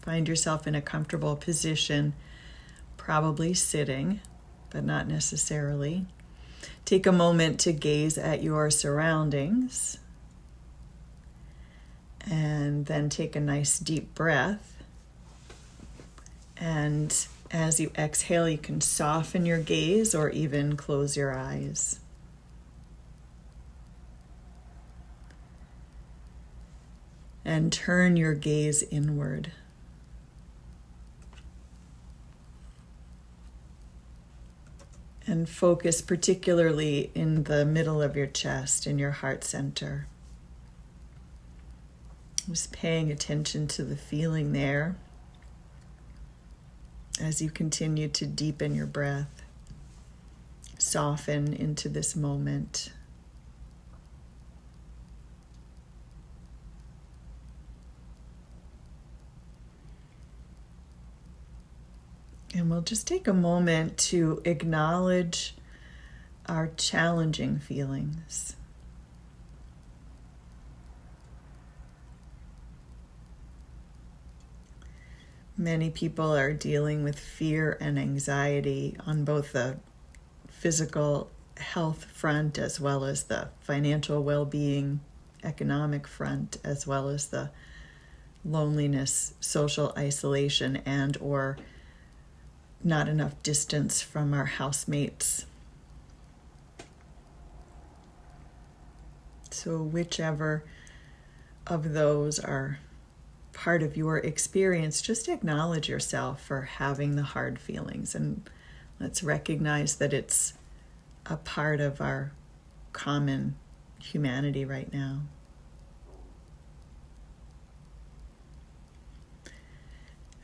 Find yourself in a comfortable position, probably sitting, but not necessarily. Take a moment to gaze at your surroundings, and then take a nice deep breath. And as you exhale, you can soften your gaze or even close your eyes. And turn your gaze inward. And focus particularly in the middle of your chest, in your heart center. Just paying attention to the feeling there as you continue to deepen your breath. Soften into this moment. And we'll just take a moment to acknowledge our challenging feelings. Many people are dealing with fear and anxiety on both the physical health front as well as the financial well-being, economic front, as well as the loneliness, social isolation, and or not enough distance from our housemates. So whichever of those are part of your experience, just acknowledge yourself for having the hard feelings, and let's recognize that it's a part of our common humanity right now.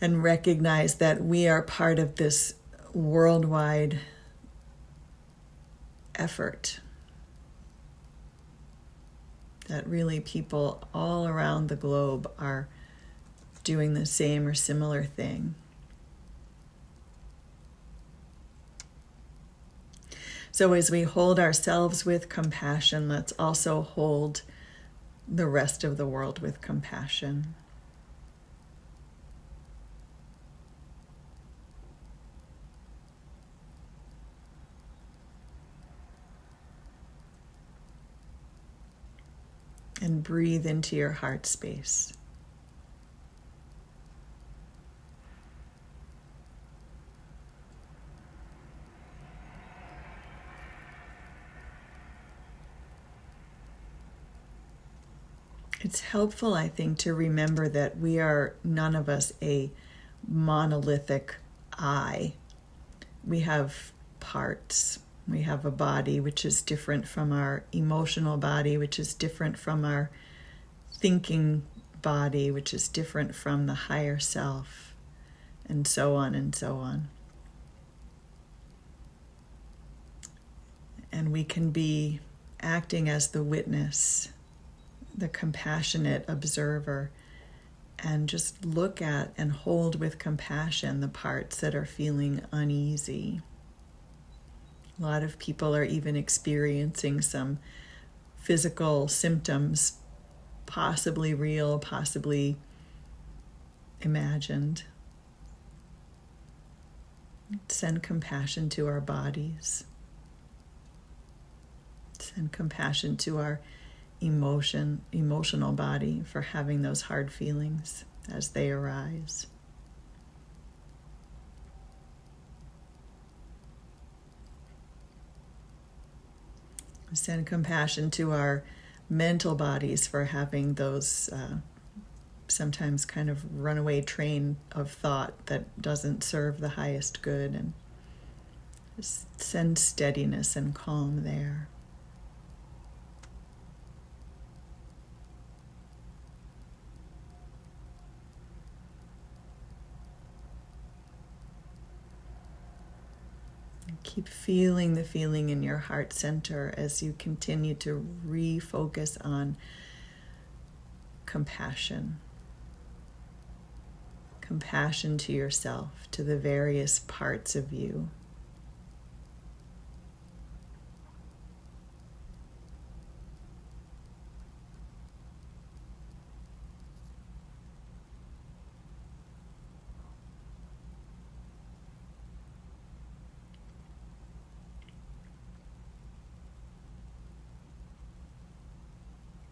And recognize that we are part of this worldwide effort. That really people all around the globe are doing the same or similar thing. So as we hold ourselves with compassion, let's also hold the rest of the world with compassion. And breathe into your heart space. It's helpful, I think, to remember that we are none of us a monolithic I. We have parts. We have a body which is different from our emotional body, which is different from our thinking body, which is different from the higher self, and so on and so on. And we can be acting as the witness, the compassionate observer, and just look at and hold with compassion the parts that are feeling uneasy. A lot of people are even experiencing some physical symptoms, possibly real, possibly imagined. Send compassion to our bodies. Send compassion to our emotional body for having those hard feelings as they arise. Send compassion to our mental bodies for having those sometimes kind of runaway train of thought that doesn't serve the highest good, and just send steadiness and calm there. Keep feeling the feeling in your heart center as you continue to refocus on compassion. Compassion to yourself, to the various parts of you.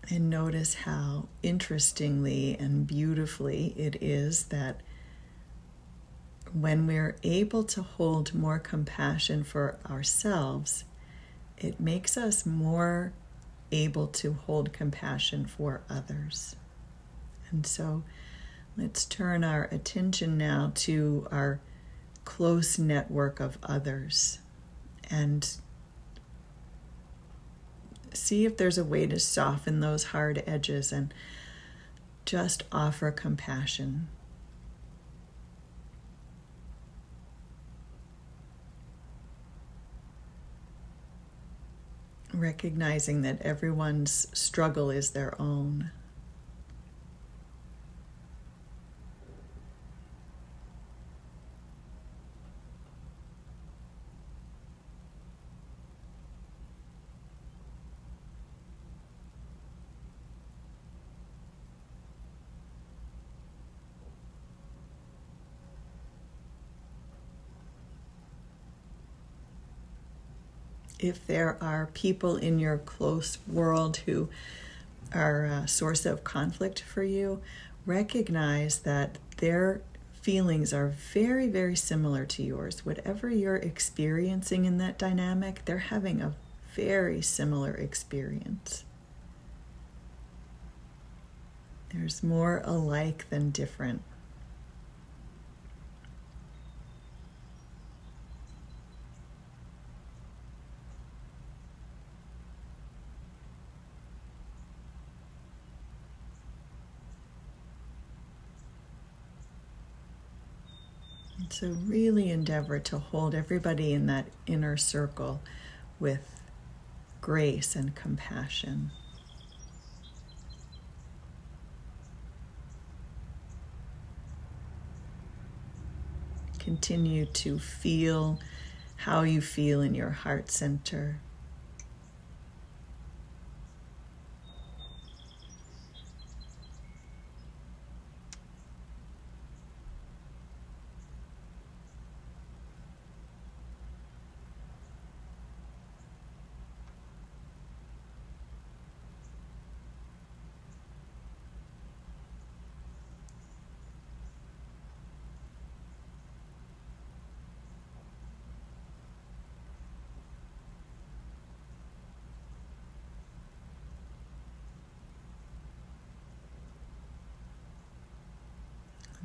And notice how interestingly and beautifully it is that when we're able to hold more compassion for ourselves, it makes us more able to hold compassion for others. And so let's turn our attention now to our close network of others and see if there's a way to soften those hard edges and just offer compassion. Recognizing that everyone's struggle is their own. If there are people in your close world who are a source of conflict for you, recognize that their feelings are very, very similar to yours. Whatever you're experiencing in that dynamic, they're having a very similar experience. There's more alike than different. So really endeavor to hold everybody in that inner circle with grace and compassion. Continue to feel how you feel in your heart center.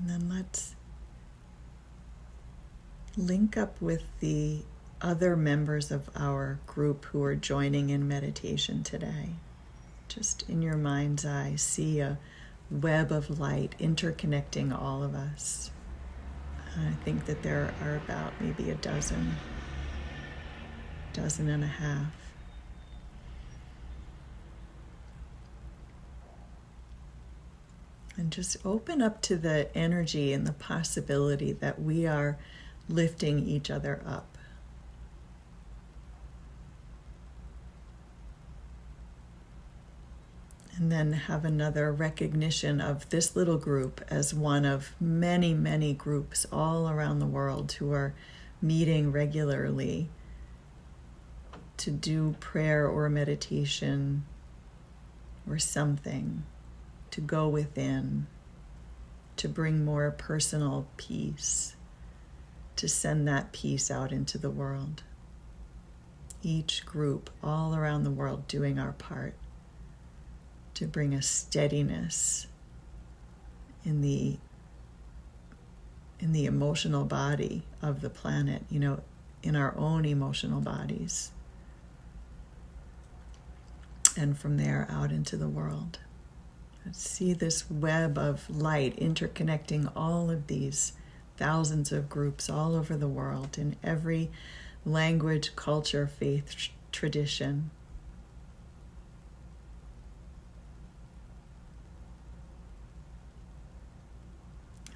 And then let's link up with the other members of our group who are joining in meditation today. Just in your mind's eye, see a web of light interconnecting all of us. I think that there are about maybe a dozen and a half. And just open up to the energy and the possibility that we are lifting each other up. And then have another recognition of this little group as one of many, many groups all around the world who are meeting regularly to do prayer or meditation or something, to go within, to bring more personal peace, to send that peace out into the world. Each group all around the world doing our part to bring a steadiness in the emotional body of the planet, in our own emotional bodies. And from there out into the world. See this web of light interconnecting all of these thousands of groups all over the world in every language, culture, faith, tradition.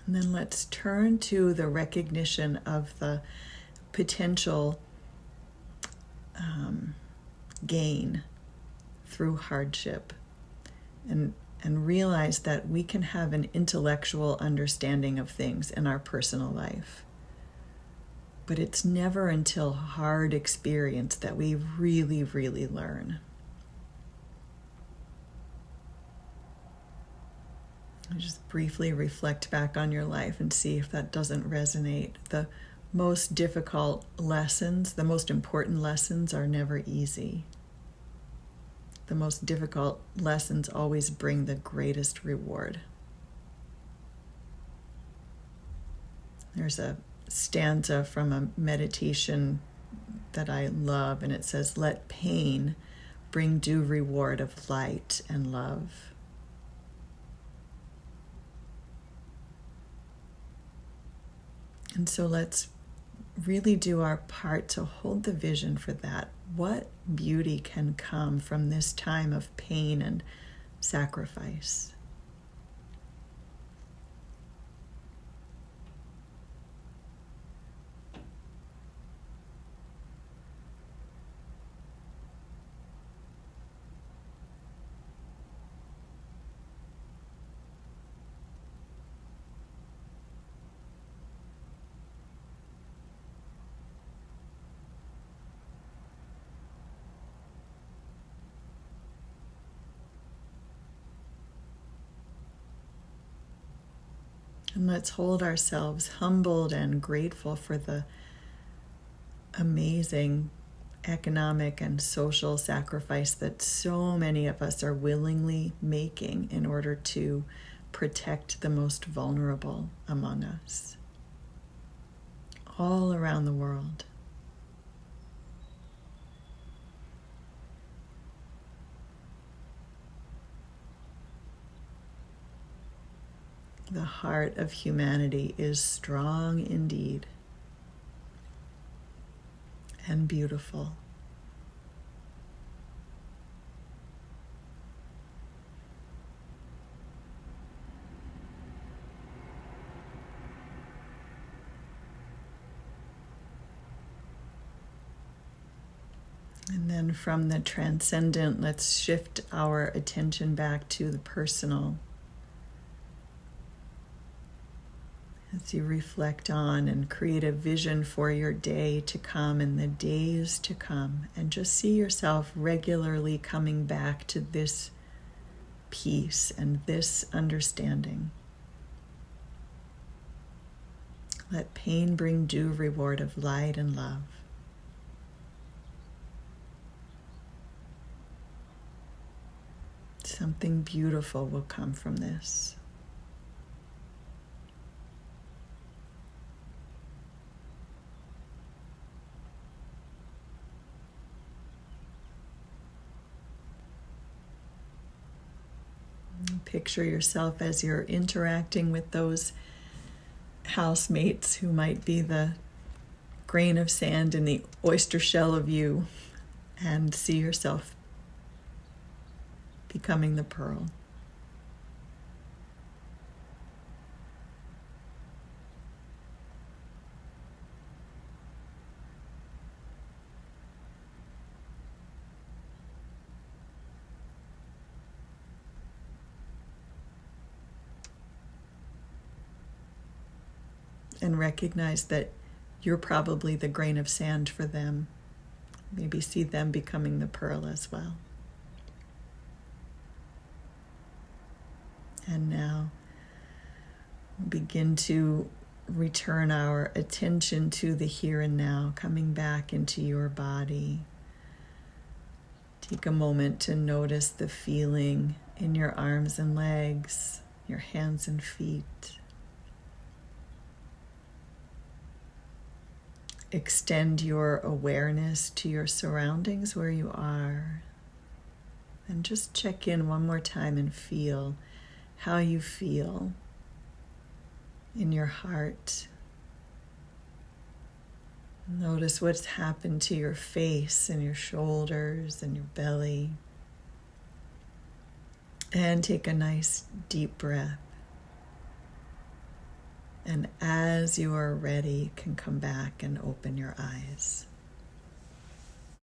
And then let's turn to the recognition of the potential gain through hardship, and realize that we can have an intellectual understanding of things in our personal life. But it's never until hard experience that we really, really learn. Just briefly reflect back on your life and see if that doesn't resonate. The most difficult lessons, the most important lessons are never easy. The most difficult lessons always bring the greatest reward. There's a stanza from a meditation that I love, and it says, "Let pain bring due reward of light and love." And so let's really do our part to hold the vision for that. What beauty can come from this time of pain and sacrifice? And let's hold ourselves humbled and grateful for the amazing economic and social sacrifice that so many of us are willingly making in order to protect the most vulnerable among us, all around the world. The heart of humanity is strong indeed and beautiful. And then from the transcendent, let's shift our attention back to the personal. As you reflect on and create a vision for your day to come and the days to come, and just see yourself regularly coming back to this peace and this understanding. Let pain bring due reward of light and love. Something beautiful will come from this. Picture yourself as you're interacting with those housemates who might be the grain of sand in the oyster shell of you, and see yourself becoming the pearl. And recognize that you're probably the grain of sand for them. Maybe see them becoming the pearl as well. And now begin to return our attention to the here and now, coming back into your body. Take a moment to notice the feeling in your arms and legs, your hands and feet. Extend your awareness to your surroundings where you are. And just check in one more time and feel how you feel in your heart. Notice what's happened to your face and your shoulders and your belly. And take a nice deep breath. And as you are ready, you can come back and open your eyes.